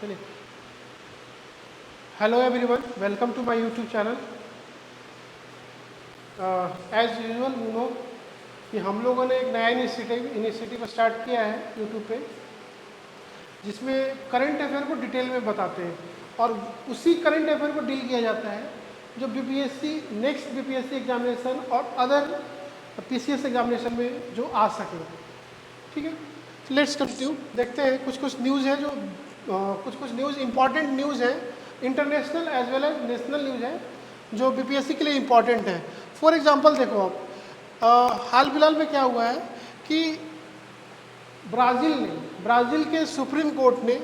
चलिए, hello everyone, welcome to my YouTube channel. As usual you know कि हम लोगों ने एक नया इनिशिएटिव स्टार्ट किया है यूट्यूब पे, जिसमें करंट अफेयर को डिटेल में बताते हैं और उसी करंट अफेयर को डील किया जाता है जो बीपीएससी नेक्स्ट बीपीएससी एग्जामिनेशन और अदर पीसीएस एग्जामिनेशन में जो आ सके। ठीक है, लेट्स कंटिन्यू। देखते हैं कुछ कुछ न्यूज़ है जो कुछ न्यूज़ इंपॉर्टेंट न्यूज़ है, international as well as national news है जो बीपीएससी के लिए इम्पॉर्टेंट है। फॉर एग्जांपल देखो आप, हाल फिलहाल में क्या हुआ है कि ब्राज़ील के सुप्रीम कोर्ट ने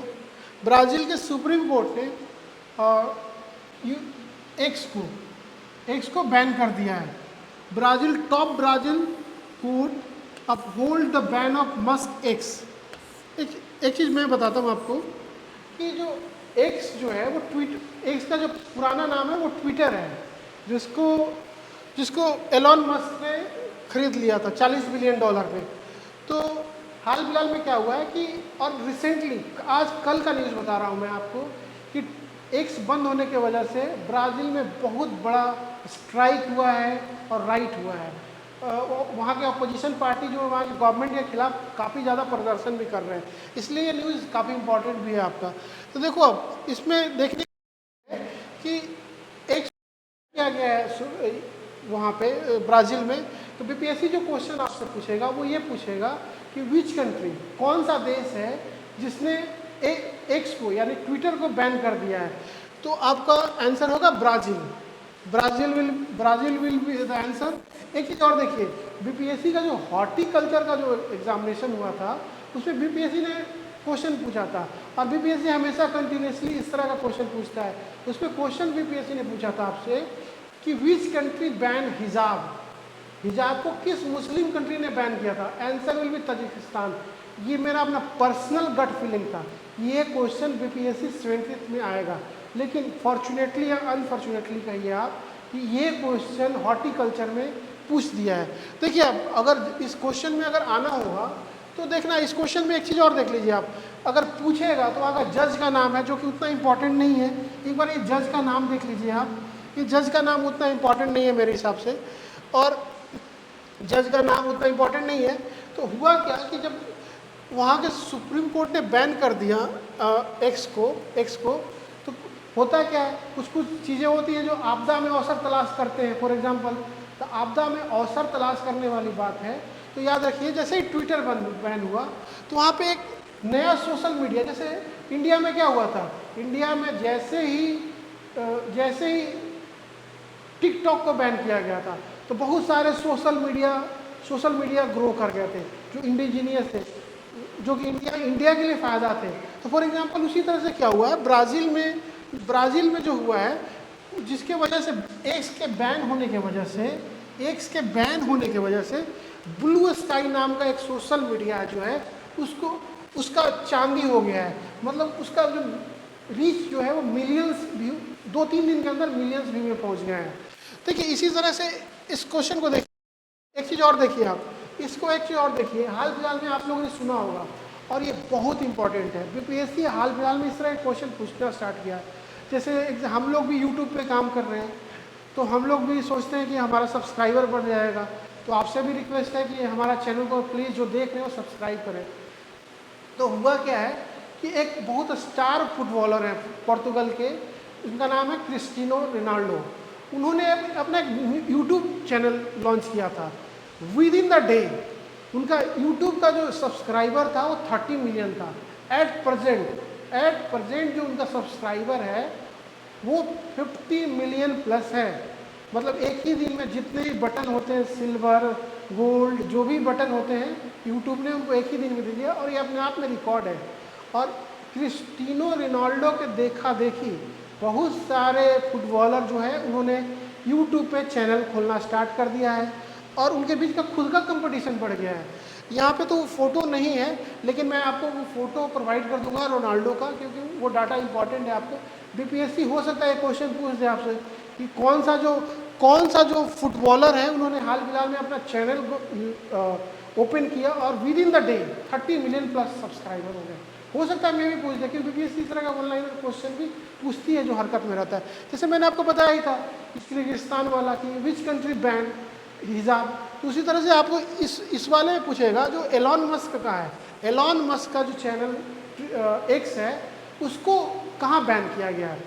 एक्स को बैन कर दिया है। Brazil court uphold the ban of Musk x. एक चीज़ मैं बताता हूँ आपको कि जो एक्स जो है वो एक्स का जो पुराना नाम है वो ट्विटर है, जिसको एलॉन मस्क ने खरीद लिया था $40 बिलियन पे। तो हाल फिलहाल में क्या हुआ है कि, और रिसेंटली आज कल का न्यूज़ बता रहा हूँ मैं आपको, कि एक्स बंद होने की वजह से ब्राज़ील में बहुत बड़ा स्ट्राइक हुआ है और राइट हुआ है। वहाँ के अपोजिशन पार्टी जो वहाँ की गवर्नमेंट के खिलाफ काफ़ी ज़्यादा प्रदर्शन भी कर रहे हैं, इसलिए ये न्यूज़ काफ़ी इम्पोर्टेंट भी है आपका। तो देखो अब इसमें देखने कि एक किया गया है वहाँ पे ब्राज़ील में, तो बीपीएससी जो क्वेश्चन आपसे पूछेगा वो ये पूछेगा कि विच कंट्री, कौन सा देश है जिसने एक्स को यानी ट्विटर को बैन कर दिया है। तो आपका आंसर होगा Brazil will be the answer. एक चीज़ और देखिए, बीपीएससी का जो हॉर्टिकल्चर का जो एग्जामिनेशन हुआ था उसमें बीपीएससी ने क्वेश्चन पूछा था, और बीपीएससी हमेशा कंटिन्यूसली इस तरह का क्वेश्चन पूछता है। उसमें क्वेश्चन बीपीएससी ने पूछा था आपसे कि विच कंट्री बैन हिजाब को किस मुस्लिम कंट्री ने बैन किया था। Answer will be Tajikistan. ये मेरा अपना पर्सनल गट फीलिंग था, ये क्वेश्चन बीपीएससी 70th में आएगा, लेकिन फॉर्चुनेटली या अनफॉर्चुनेटली कहिए आप कि ये क्वेश्चन हॉर्टिकल्चर में पूछ दिया है। देखिए अब अगर इस क्वेश्चन में अगर आना होगा तो देखना, इस क्वेश्चन में एक चीज़ और देख लीजिए आप, अगर पूछेगा तो अगर जज का नाम है जो कि उतना इम्पोर्टेंट नहीं है, एक बार ये जज का नाम देख लीजिए आप, ये जज का नाम उतना इम्पोर्टेंट नहीं है मेरे हिसाब से, और जज का नाम उतना इम्पोर्टेंट नहीं है। तो हुआ क्या कि जब वहाँ के सुप्रीम कोर्ट ने बैन कर दिया एक्स को, तो होता क्या है, कुछ चीज़ें होती हैं जो आपदा में अवसर तलाश करते हैं। फॉर एग्जांपल, तो आपदा में अवसर तलाश करने वाली बात है, तो याद रखिए जैसे ही ट्विटर बैन हुआ तो वहाँ पे एक नया सोशल मीडिया, जैसे इंडिया में क्या हुआ था, इंडिया में जैसे ही टिकटॉक को बैन किया गया था तो बहुत सारे सोशल मीडिया ग्रो कर गए थे जो इंडिजीनियस थे, जो कि इंडिया के लिए फ़ायदा थे। तो फॉर एग्जांपल उसी तरह से क्या हुआ है ब्राज़ील में जो हुआ है, जिसके वजह से एक्स के बैन होने के वजह से ब्लू स्काई नाम का एक सोशल मीडिया जो है उसका चांदी हो गया है। मतलब उसका जो रीच जो है वो मिलियंस व्यू, 2-3 दिन के अंदर मिलियंस व्यू में पहुंच गया है। देखिए इसी तरह से इस क्वेश्चन को देखिए, एक चीज़ और देखिए आप, एक चीज़ और देखिए, हाल फिलहाल में आप लोगों ने सुना होगा और ये बहुत इंपॉर्टेंट है, बीपीएससी हाल फिलहाल में इस तरह क्वेश्चन पूछना स्टार्ट किया। जैसे हम लोग भी यूट्यूब पे काम कर रहे हैं, तो हम लोग भी सोचते हैं कि हमारा सब्सक्राइबर बढ़ जाएगा, तो आपसे भी रिक्वेस्ट है कि हमारा चैनल को प्लीज़ जो देख रहे हो सब्सक्राइब करें। तो हुआ क्या है कि एक बहुत स्टार फुटबॉलर है पोर्तुगल के, उनका नाम है क्रिस्टियानो रोनाल्डो। उन्होंने अपना यूट्यूब चैनल लॉन्च किया था। विद इन द डे उनका यूट्यूब का जो सब्सक्राइबर था वो 30 मिलियन था। एट प्रेजेंट जो उनका सब्सक्राइबर है वो 50 मिलियन प्लस है। मतलब एक ही दिन में जितने भी बटन होते हैं, सिल्वर, गोल्ड, जो भी बटन होते हैं, यूट्यूब ने उनको एक ही दिन में दे दिया, और ये अपने आप में रिकॉर्ड है। और क्रिस्टियानो रोनाल्डो के देखा देखी बहुत सारे फुटबॉलर जो है उन्होंने यूट्यूब पे चैनल खोलना स्टार्ट कर दिया है, और उनके बीच का खुद का कंपटीशन बढ़ गया है। यहाँ पे तो वो फ़ोटो नहीं है, लेकिन मैं आपको वो फ़ोटो प्रोवाइड कर दूंगा रोनाल्डो का, क्योंकि वो डाटा इंपॉर्टेंट है आपको। बीपीएससी हो सकता है क्वेश्चन पूछ दे आपसे कि कौन सा जो फुटबॉलर है उन्होंने हाल फिलहाल में अपना चैनल ओपन किया और with in the day 30 million plus subscriber हो गए। हो सकता है मैं भी पूछ दे, क्योंकि इस तरह का ऑनलाइन क्वेश्चन भी पूछती है जो हरकत में रहता है। जैसे मैंने आपको बताया ही था कि किर्गिस्तान वाला कि विच कंट्री बैन हिजाब, तो उसी तरह से आपको इस वाले में पूछेगा जो एलॉन मस्क का है। एलॉन मस्क का जो चैनल एक्स है उसको कहाँ बैन किया गया है,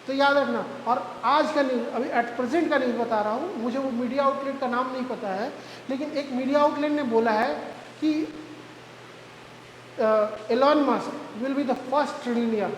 तो याद रखना। और आज का न्यूज़, अभी एट प्रेजेंट का न्यूज़ बता रहा हूँ, मुझे वो मीडिया आउटलेट का नाम नहीं पता है, लेकिन एक मीडिया आउटलेट ने बोला है कि Elon Musk will be the first trillionaire,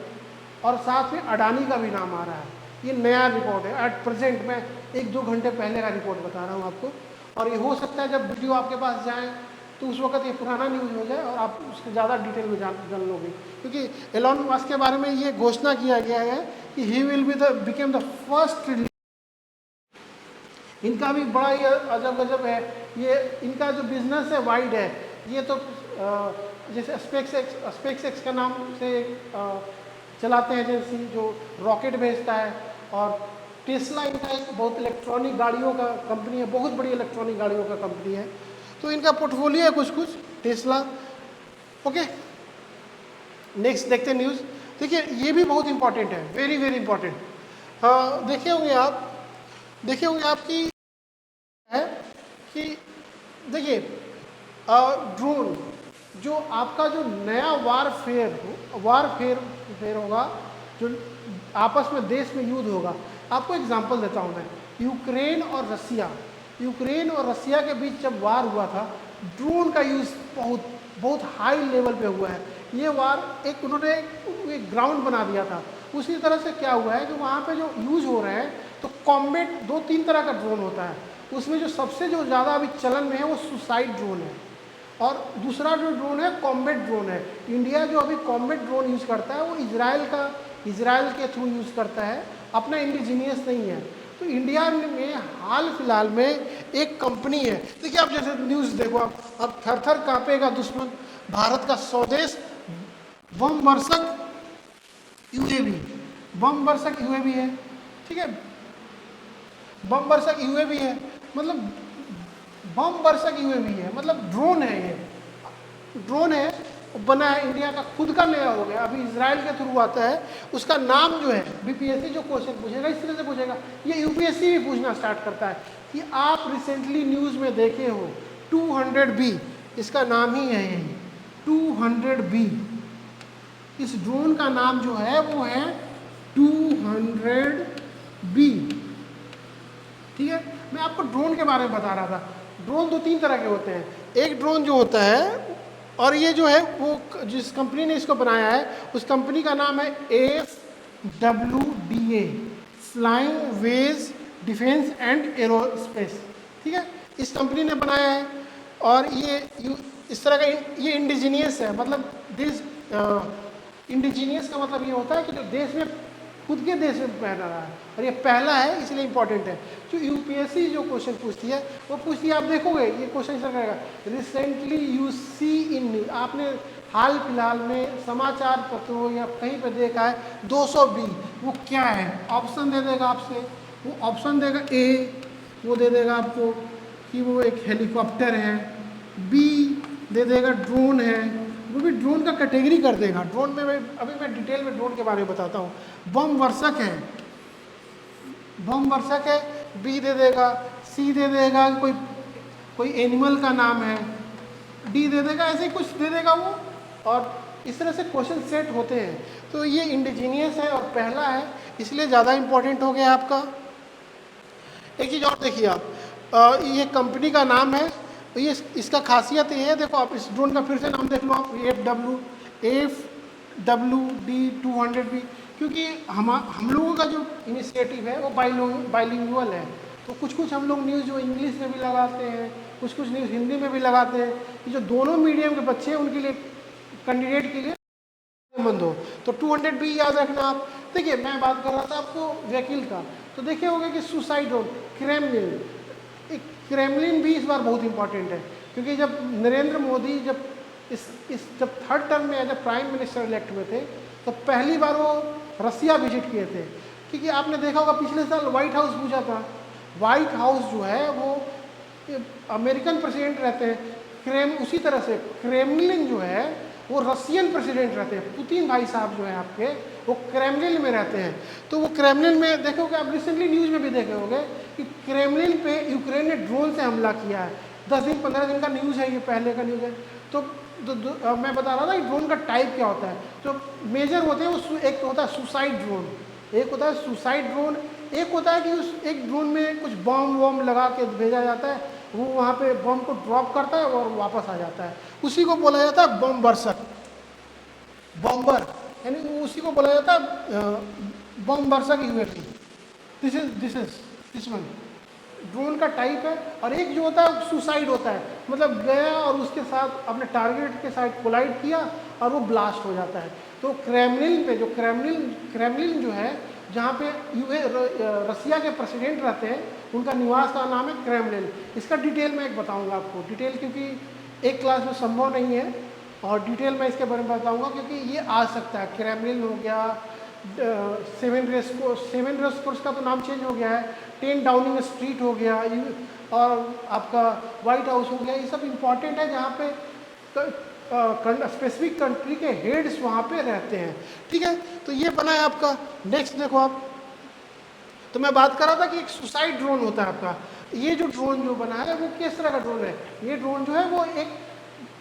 और साथ में अडानी का भी नाम आ रहा है। ये नया रिपोर्ट है, एट प्रेजेंट, मैं 1-2 घंटे पहले का रिपोर्ट बता रहा हूँ आपको। और ये हो सकता है जब वीडियो आपके पास जाए तो उस वक्त ये पुराना न्यूज़ हो जाए और आप उसके ज़्यादा डिटेल में जान लोगे, क्योंकि एलॉन मस्क के बारे में ये घोषणा किया गया है कि he will be became the first trillion. इनका भी बड़ा ही अजब गजब है, ये इनका जो बिजनेस है वाइड है। ये तो जैसे स्पेसएक्स का नाम से चलाते हैं एजेंसी जो रॉकेट भेजता है, और टेस्ला इनका एक बहुत इलेक्ट्रॉनिक गाड़ियों का कंपनी है, बहुत बड़ी इलेक्ट्रॉनिक गाड़ियों का कंपनी है, तो इनका पोर्टफोलियो है कुछ टेस्ला। ओके, नेक्स्ट देखते हैं न्यूज़। देखिए ये भी बहुत इंपॉर्टेंट है, वेरी वेरी इंपॉर्टेंट। हाँ, देखे होंगे आप कि है कि देखिए ड्रोन, जो आपका जो नया वारफेयर होगा, जो आपस में देश में युद्ध होगा। आपको एग्जांपल देता हूँ मैं, यूक्रेन और रसिया के बीच जब वार हुआ था, ड्रोन का यूज़ बहुत हाई लेवल पे हुआ है। ये वार उन्होंने एक ग्राउंड बना दिया था। उसी तरह से क्या हुआ है कि वहाँ पे जो यूज हो रहे हैं, तो कॉम्बैट 2-3 तरह का ड्रोन होता है, उसमें जो सबसे जो ज़्यादा अभी चलन में है वो सुसाइड ड्रोन है, और दूसरा जो ड्रोन है कॉम्बैट ड्रोन है। इंडिया जो अभी कॉम्बैट ड्रोन यूज़ करता है वो इजराइल के थ्रू यूज़ करता है, अपना इंडिजीनियस नहीं है। तो इंडिया में हाल फिलहाल में एक कंपनी है, देखिए आप जैसे न्यूज़ देखो, अब थर थर कांपेगा दुश्मन, भारत का स्वदेश बम वर्षक यूएवी है, ठीक है, बम वर्षक यूएवी है, मतलब बम वर्षक यूएवी है, मतलब ड्रोन है। ये ड्रोन है, बना है इंडिया का, खुद का नया हो गया, अभी इजराइल के थ्रू आता है। उसका नाम जो है, बीपीएससी जो क्वेश्चन पूछेगा इस तरह से पूछेगा, ये यूपीएससी भी पूछना स्टार्ट करता है कि आप रिसेंटली न्यूज़ में देखे हो 200B, इसका नाम ही है यही 200B। इस ड्रोन का नाम जो है वो है 200B, ठीक है। मैं आपको ड्रोन के बारे में बता रहा था। ड्रोन 2-3 तरह के होते हैं। एक ड्रोन जो होता है, और ये जो है वो जिस कंपनी ने इसको बनाया है उस कंपनी का नाम है FWDA, flying wedge defence and aerospace, ठीक है, इस कंपनी ने बनाया है। और ये इस तरह का ये इंडिजीनियस है, मतलब देश इंडिजीनियस का मतलब ये होता है कि जो देश में खुद के देश में पहना रहा है, और ये पहला है इसलिए इंपॉर्टेंट है। जो यूपीएससी जो क्वेश्चन पूछती है वो पूछती है, आप देखोगे ये क्वेश्चन ऐसा करेगा, recently you see in news, आपने हाल फिलहाल में समाचार पत्रों या कहीं पर देखा है 200B, वो क्या है? ऑप्शन दे देगा आपसे, वो ऑप्शन देगा ए, वो दे देगा आपको कि वो एक हेलीकॉप्टर है, बी दे देगा ड्रोन है, वो भी ड्रोन का कैटेगरी कर देगा। ड्रोन में अभी मैं डिटेल में ड्रोन के बारे में बताता हूँ। बम वर्षक है, बी दे देगा, सी दे देगा कोई एनिमल का नाम है, डी दे देगा, ऐसे कुछ दे देगा वो, और इस तरह से क्वेश्चन सेट होते हैं। तो ये इंडिजीनियस है और पहला है, इसलिए ज़्यादा इंपॉर्टेंट हो गया आपका। एक चीज़ और देखिए आप, ये कंपनी का नाम है, तो ये इसका खासियत ये है, देखो आप इस ड्रोन का फिर से नाम देख लो आप, FWD 200B, क्योंकि हम लोगों का जो इनिशिएटिव है वो बाइलिंगुअल है। तो कुछ हम लोग न्यूज़ जो इंग्लिश में भी लगाते हैं, कुछ न्यूज़ हिंदी में भी लगाते हैं, कि जो दोनों मीडियम के बच्चे हैं उनके लिए, कैंडिडेट के लिए संबंध हो। तो 200B याद रखना आप। देखिए मैं बात कर रहा था आपको व्हीकल का, तो देखे होंगे कि सुसाइड ड्रोन, क्रेमलिन भी इस बार बहुत इंपॉर्टेंट है, क्योंकि जब नरेंद्र मोदी जब जब थर्ड टर्म में as a prime minister elect हुए थे, तो पहली बार वो रसिया विजिट किए थे। क्योंकि आपने देखा होगा पिछले साल व्हाइट हाउस पूछा था, व्हाइट हाउस जो है वो अमेरिकन प्रेसिडेंट रहते हैं, उसी तरह से क्रेमलिन जो है वो रशियन प्रेसिडेंट रहते हैं, पुतिन भाई साहब जो है आपके, वो क्रेमलिन में रहते हैं। तो वो क्रेमलिन में देखोगे आप, रिसेंटली न्यूज़ में भी देखे होंगे कि क्रेमलिन पे यूक्रेन ने ड्रोन से हमला किया है। 10 दिन 15 दिन का न्यूज़ है, ये पहले का न्यूज़ है। तो मैं बता रहा था कि ड्रोन का टाइप क्या होता है। जो मेजर होते हैं वो एक होता है सुसाइड ड्रोन, एक होता है सुसाइड ड्रोन, एक होता है कि उस एक ड्रोन में कुछ बॉम्ब वॉम्ब लगा के भेजा जाता है, वो वहाँ पे बॉम्ब को ड्रॉप करता है और वापस आ जाता है, उसी को बोला जाता है बॉम्ब बर्सक, बॉम्बर, यानी उसी को बोला जाता है bomb बर्सक UAV. This one drone का टाइप है। और एक जो होता है सुसाइड होता है, मतलब गया और उसके साथ अपने टारगेट के साथ कोलाइड किया और वो ब्लास्ट हो जाता है। तो क्रेमलिन पे जो क्रेमलिन जो है, जहाँ पे रसिया के प्रेसिडेंट रहते हैं, उनका निवास का नाम है क्रेमलिन। इसका डिटेल मैं एक बताऊंगा आपको, डिटेल क्योंकि एक क्लास में संभव नहीं है, और डिटेल मैं इसके बारे में बताऊंगा क्योंकि ये आ सकता है। क्रेमलिन हो गया, 7 रेस कोर्स का तो नाम चेंज हो गया है, 10 डाउनिंग स्ट्रीट हो गया, और आपका व्हाइट हाउस हो गया, ये सब इम्पॉर्टेंट है जहाँ पे स्पेसिफिक कंट्री के हेड्स वहाँ पे रहते हैं। ठीक है, तो ये बना है आपका। नेक्स्ट देखो आप, तो मैं बात कर रहा था कि एक सुसाइड ड्रोन होता है आपका। ये जो ड्रोन जो बना है वो किस तरह का ड्रोन है? ये ड्रोन जो है वो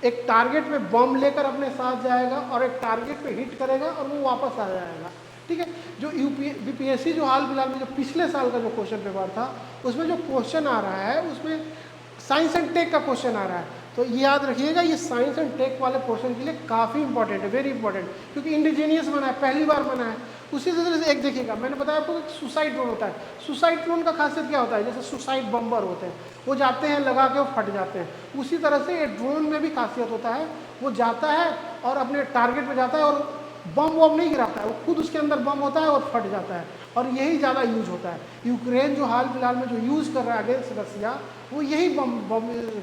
एक टारगेट पे बम लेकर अपने साथ जाएगा और एक टारगेट पे हिट करेगा और वो वापस आ जाएगा। ठीक है, जो बीपीएससी जो हाल फिलहाल में जो पिछले साल का जो क्वेश्चन पेपर था, उसमें जो क्वेश्चन आ रहा है उसमें साइंस एंड टेक का क्वेश्चन आ रहा है। तो ये याद रखिएगा, ये साइंस एंड टेक वाले पोर्शन के लिए काफ़ी इंपॉर्टेंट है, वेरी इंपॉर्टेंट, क्योंकि इंडिजीनियस बना है, पहली बार बना है। उसी तरह से एक देखिएगा, मैंने बताया आपको सुसाइड ड्रोन होता है। सुसाइड ड्रोन का खासियत क्या होता है? जैसे सुसाइड बम्बर होते हैं, वो जाते हैं लगा के वो फट जाते हैं, उसी तरह से ये ड्रोन में भी खासियत होता है, वो जाता है और अपने टारगेट पे जाता है और बम वम नहीं गिराता है, वो खुद उसके अंदर बम होता है और फट जाता है, और यही ज़्यादा यूज होता है। यूक्रेन जो हाल फिलहाल में जो यूज़ कर रहा है अगेंस्ट रसिया, वो यही बम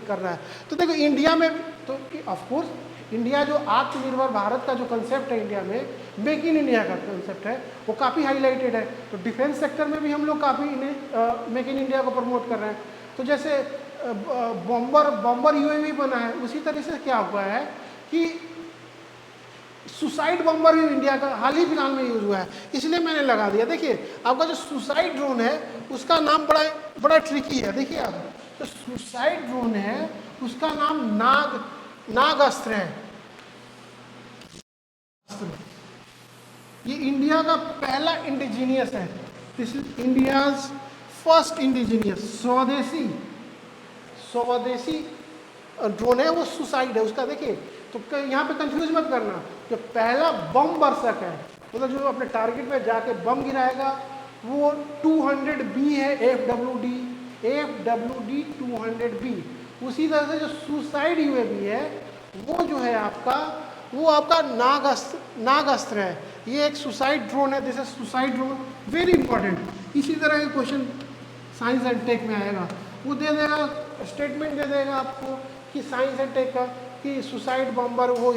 कर रहा है। तो देखो इंडिया में तो ऑफकोर्स इंडिया जो आत्मनिर्भर भारत का जो कंसेप्ट है, इंडिया में मेक इन इंडिया का कंसेप्ट है, वो काफ़ी हाईलाइटेड है। तो डिफेंस सेक्टर में भी हम लोग काफ़ी मेक इन इंडिया को प्रमोट कर रहे हैं। तो जैसे बॉम्बर यूएवी बना है, उसी तरह से क्या हुआ है कि सुसाइड बम्बर भी इंडिया का हाल ही फिलहाल में यूज हुआ है, इसलिए मैंने लगा दिया। देखिए आपका जो सुसाइड ड्रोन है उसका नाम बड़ा ट्रिकी है। देखिए आप, जो सुसाइड ड्रोन है उसका नाम नागास्त्र है। ये इंडिया का पहला इंडिजीनियस है, this is India's first indigenous स्वदेशी ड्रोन है, वो सुसाइड है उसका। देखिए तो यहाँ पे कंफ्यूज मत करना, जो पहला बम बरसक है, मतलब जो अपने टारगेट पे जाके बम गिराएगा, वो 200B है, FWD 200B। उसी तरह से जो सुसाइड यूएवी है वो जो है आपका, वो आपका नागास्त्र है। ये एक सुसाइड ड्रोन है, this is suicide drone, very important. इसी तरह के क्वेश्चन साइंस एंड टेक में आएगा, वो दे देगा, स्टेटमेंट दे देगा आपको कि साइंस एंड टेक का कि सुसाइड बम्बर वो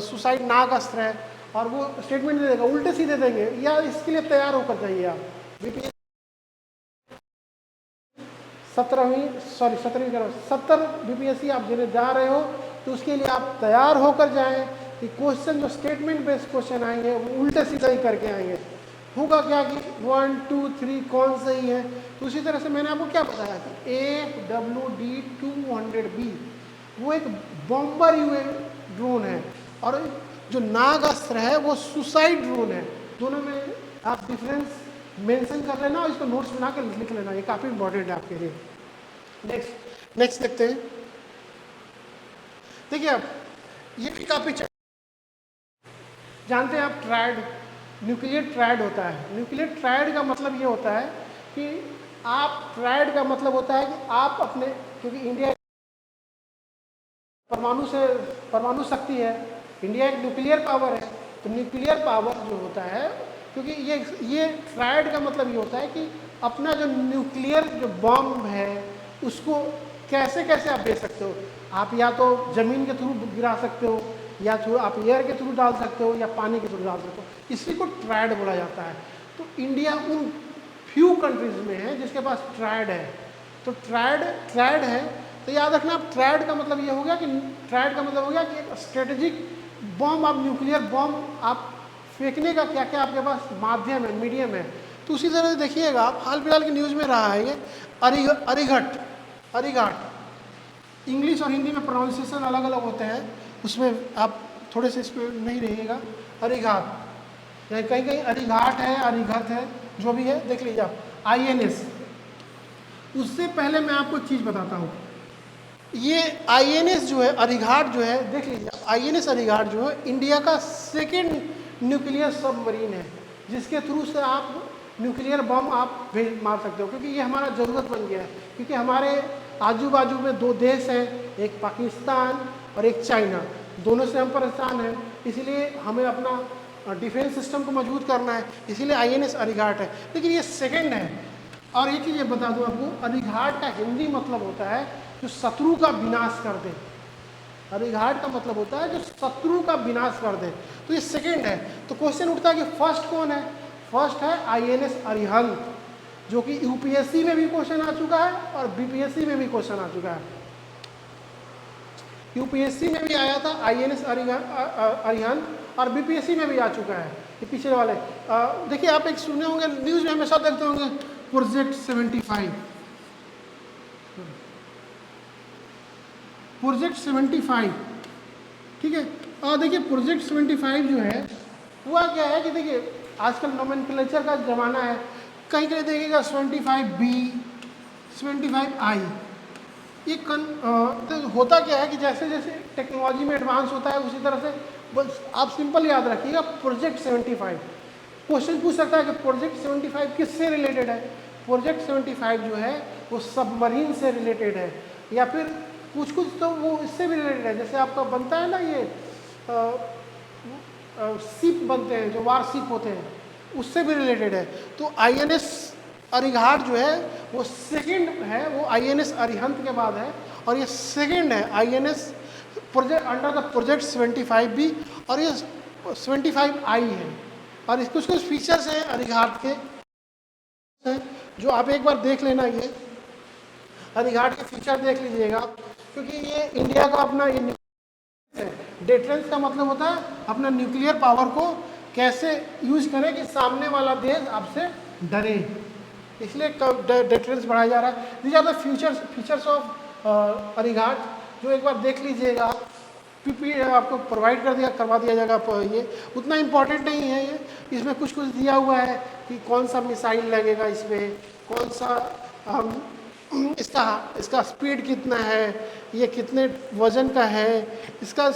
सुसाइड नागास्त्र है, और वो स्टेटमेंट दे देगा, उल्टे सीधे देंगे, या इसके लिए तैयार होकर जाइए आप। 70 बीपीएससी आप देने जा रहे हो, तो उसके लिए आप तैयार होकर जाएं कि क्वेश्चन जो स्टेटमेंट बेस्ड क्वेश्चन आएंगे वो उल्टे सीधे ही करके आएंगे। होगा क्या कि 1 2 3 कौन सही है। तो उसी तरह से मैंने आपको क्या बताया कि FWD 200B वो एक बॉम्बर ड्रोन है, और जो नागास्त्र है वो सुसाइड ड्रोन है। दोनों में आप डिफरेंस मेंशन कर लेना और इसको नोट्स बना के लिख लेना, ये काफ़ी इंपॉर्टेंट है आपके लिए। नेक्स्ट देखते हैं। देखिए आप, ये भी काफ़ी जानते हैं आप, ट्रायड, न्यूक्लियर ट्रायड होता है। न्यूक्लियर ट्रायड का मतलब ये होता है कि आप, ट्रायड का मतलब होता है कि आप अपने, क्योंकि इंडिया परमाणु शक्ति है, इंडिया एक न्यूक्लियर पावर है, तो न्यूक्लियर पावर जो होता है, क्योंकि ये ट्रायड का मतलब ये होता है कि अपना जो न्यूक्लियर जो बॉम्ब है उसको कैसे कैसे आप दे सकते हो। आप या तो ज़मीन के थ्रू गिरा सकते हो, या थ्रू आप एयर के थ्रू डाल सकते हो, या पानी के थ्रू डाल सकते हो, इसी को ट्रायड बोला जाता है। तो इंडिया उन फ्यू कंट्रीज में है जिसके पास ट्रायड है। तो ट्रायड है, तो याद रखना आप, ट्रायड का मतलब ये हो गया कि ट्रायड का मतलब हो गया कि एक स्ट्रेटेजिक बॉम्ब, आप न्यूक्लियर बॉम्ब आप फेंकने का क्या क्या आपके पास माध्यम है, मीडियम है। तो उसी तरह से देखिएगा आप, हाल फिलहाल की न्यूज़ में रहा है ये अरिघट, अरिघाट, इंग्लिश और हिंदी में प्रोनाउंसिएशन अलग अलग होते हैं, उसमें आप थोड़े से इस पर नहीं रहिएगा। अरिघाट या कहीं कहीं अरिघाट है, अरिघत है, जो भी है देख लीजिए आप। INS, उससे पहले मैं आपको चीज़ बताता हूँ, ये INS जो है अरिघाट जो है, देख लीजिए INS अरिघाट जो है इंडिया का सेकेंड न्यूक्लियर सबमरीन है, जिसके थ्रू से आप न्यूक्लियर बम आप मार सकते हो, क्योंकि ये हमारा ज़रूरत बन गया है। क्योंकि हमारे आजू बाजू में दो देश हैं, एक पाकिस्तान और एक चाइना, दोनों से हम परेशान हैं, इसलिए हमें अपना डिफेंस सिस्टम को मजबूत करना है, इसीलिए INS अरिघाट है। लेकिन ये सेकेंड है। और एक चीज़ ये बता दूँ आपको, अरिघाट का हिंदी मतलब होता है जो शत्रु का विनाश कर दे। अरिघाट का मतलब होता है जो शत्रु का विनाश कर दे। तो ये सेकेंड है। तो क्वेश्चन उठता है कि फर्स्ट कौन है? फर्स्ट है INS अरिहंत, जो कि UPSC में भी क्वेश्चन आ चुका है और BPSC में भी क्वेश्चन आ चुका है। UPSC में भी आया था INS अरिहंत और BPSC में भी आ चुका है। ये पिछले वाले देखिए, आप एक सुने होंगे, न्यूज़ में हमेशा देखते होंगे, प्रोजेक्ट 75, प्रोजेक्ट 75, ठीक है। और देखिए प्रोजेक्ट 75 जो है हुआ क्या है कि देखिए आजकल नोमेनक्लेचर का ज़माना है, कहीं कहीं देखिएगा 75B, 75I। ये तो होता क्या है कि जैसे जैसे टेक्नोलॉजी में एडवांस होता है, उसी तरह से बस आप सिंपल याद रखिएगा प्रोजेक्ट 75। क्वेश्चन पूछ सकता है कि प्रोजेक्ट 75 किससे रिलेटेड है? प्रोजेक्ट 75 जो है वो सबमरीन से रिलेटेड है, या फिर कुछ कुछ तो वो इससे भी रिलेटेड है। जैसे आपका बनता है ना ये शिप बनते हैं, जो वार शिप होते हैं, उससे भी रिलेटेड है। तो INS अरिघाट जो है वो सेकंड है, वो INS अरिहंत के बाद है, और ये सेकंड है INS project under the project 75B, और ये 75I है। और कुछ कुछ फीचर्स हैं अरिघाट के, जो आप एक बार देख लेना, ये अरिघाट के फीचर देख लीजिएगा, क्योंकि ये इंडिया का अपना डिफेंस का मतलब होता है अपना न्यूक्लियर पावर को कैसे यूज करें कि सामने वाला देश आपसे डरे, इसलिए डिफेंस बढ़ाया जा रहा है। These are the features of Arighaat, जो एक बार देख लीजिएगा। PP आपको प्रोवाइड करवा दिया जाएगा। ये उतना इम्पोर्टेंट नहीं है, ये इसमें कुछ कुछ दिया हुआ है कि कौन सा मिसाइल लगेगा इसमें, कौन सा इसका स्पीड कितना है, ये कितने वजन का है, इसका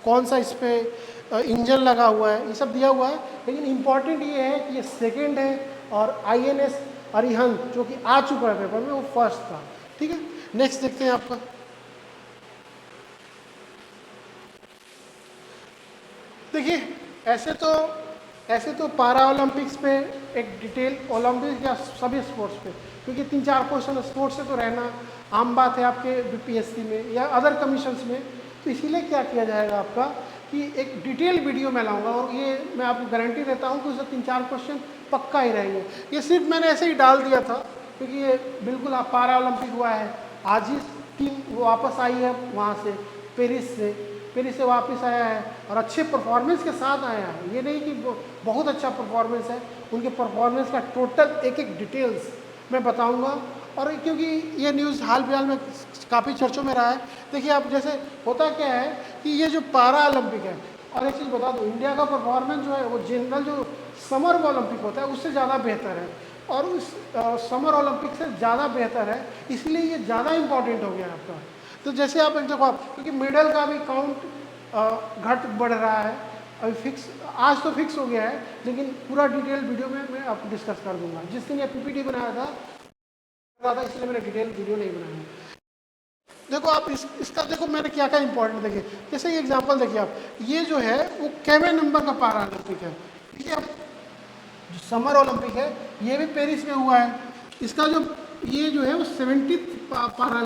कौन सा इस पर इंजन लगा हुआ है, ये सब दिया हुआ है। लेकिन इम्पॉर्टेंट ये है कि ये सेकंड है, और INS अरिहंत जो कि आ चुका है पेपर में, वो फर्स्ट था। ठीक है, नेक्स्ट देखते हैं आपका। देखिए ऐसे तो पारा ओलंपिक्स पे एक डिटेल, ओलंपिक्स या सभी स्पोर्ट्स पे, क्योंकि 3-4 क्वेश्चन स्पोर्ट्स से तो रहना आम बात है आपके BPSC में या अदर कमीशंस में। तो इसीलिए क्या किया जाएगा आपका कि एक डिटेल वीडियो मैं लाऊंगा, और ये मैं आपको गारंटी देता हूँ कि उससे 3-4 क्वेश्चन पक्का ही रहेंगे। ये सिर्फ मैंने ऐसे ही डाल दिया था, क्योंकि ये बिल्कुल आप पारा ओलंपिक हुआ है, आज ही टीम वापस आई है वहाँ से, पेरिस से वापस आया है, और अच्छे परफॉर्मेंस के साथ आया है। ये नहीं कि बहुत अच्छा परफॉर्मेंस है, उनके परफॉर्मेंस का टोटल एक एक डिटेल्स मैं बताऊंगा। और क्योंकि ये न्यूज़ हाल फिलहाल में काफ़ी चर्चों में रहा है। देखिए आप, जैसे होता क्या है कि ये जो पारा ओलंपिक है, और एक चीज़ बता दूँ, इंडिया का परफॉर्मेंस जो है वो जनरल जो समर ओलंपिक होता है उससे ज़्यादा बेहतर है, और उस समर ओलंपिक से ज़्यादा बेहतर है, इसलिए ये ज़्यादा इम्पॉर्टेंट हो गया आपका। तो जैसे आप एक देखो, क्योंकि मेडल का भी काउंट घट बढ़ रहा है, अभी फिक्स, आज तो फिक्स हो गया है, लेकिन पूरा डिटेल वीडियो में मैं आपको डिस्कस कर दूंगा। जिस दिन ये PPT बनाया था इसलिए मैंने डिटेल वीडियो नहीं बनाया। देखो आप इसका देखो मैंने क्या क्या इंपॉर्टेंट देखिए, जैसे ये एग्जांपल देखिए आप, ये जो है वो केवें नंबर का पारा ओलंपिक है, ठीक है। जो समर ओलंपिक है ये भी पेरिस में हुआ है, इसका जो ये जो है वो 70th पारा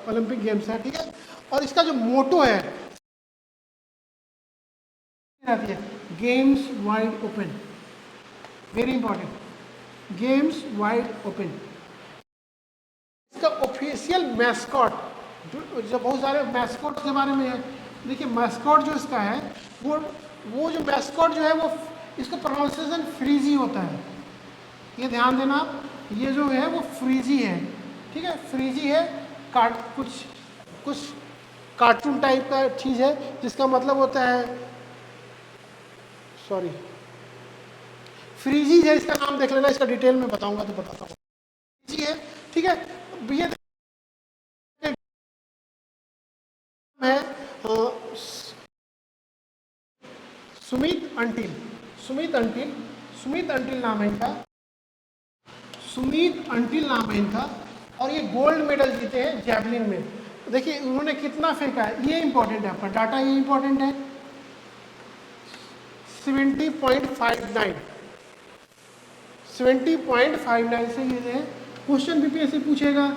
ओलंपिक गेम्स है, ठीक है। और इसका जो मोटो है games wide open, very important, games wide open. इसका ऑफिशियल मैस्कॉट, जो बहुत सारे मैस्कॉट के बारे में है, देखिए मैस्कॉट जो इसका है वो जो मैस्कॉट जो है वो इसका प्रोनाउंसिएशन फ्रीजी होता है, ये ध्यान देना आप, ये जो है वो फ्रीजी है, ठीक है, फ्रीजी है, कुछ कार्टून टाइप का चीज़ है जिसका मतलब होता है, सॉरी, फ्रीजी है, इसका नाम देख लेना, इसका डिटेल में बताऊंगा तो बताता हूँ। फ्रीजी है, ठीक है, ये है Sumit until, Sumit until, Sumit until नाम है इनका, सुमित अंटिल नाम है इनका, और ये गोल्ड मेडल जीते हैं जैवलिन में। देखिए उन्होंने कितना फेंका है, ये इंपॉर्टेंट है आपका डाटा, ये इंपॉर्टेंट है, 70.59, 70.59 से ये है। क्वेश्चन बीपीएससी पूछेगा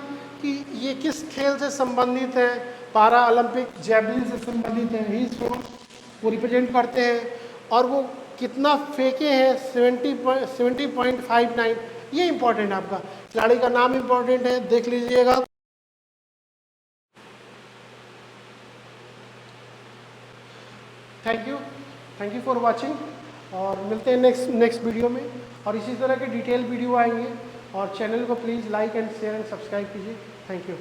कि ये किस खेल से संबंधित है, पारा ओलंपिक जैवलिन से संबंधित है, ही वो रिप्रेजेंट करते हैं, और वो कितना फेंके हैं 70.59, ये इंपॉर्टेंट है आपका, खिलाड़ी का नाम इंपॉर्टेंट है, देख लीजिएगा। थैंक यू फॉर वाचिंग, और मिलते हैं नेक्स्ट वीडियो में, और इसी तरह के डिटेल वीडियो आएंगे, और चैनल को please like and share and subscribe कीजिए। Thank you.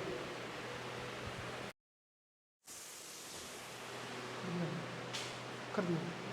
कर दिया।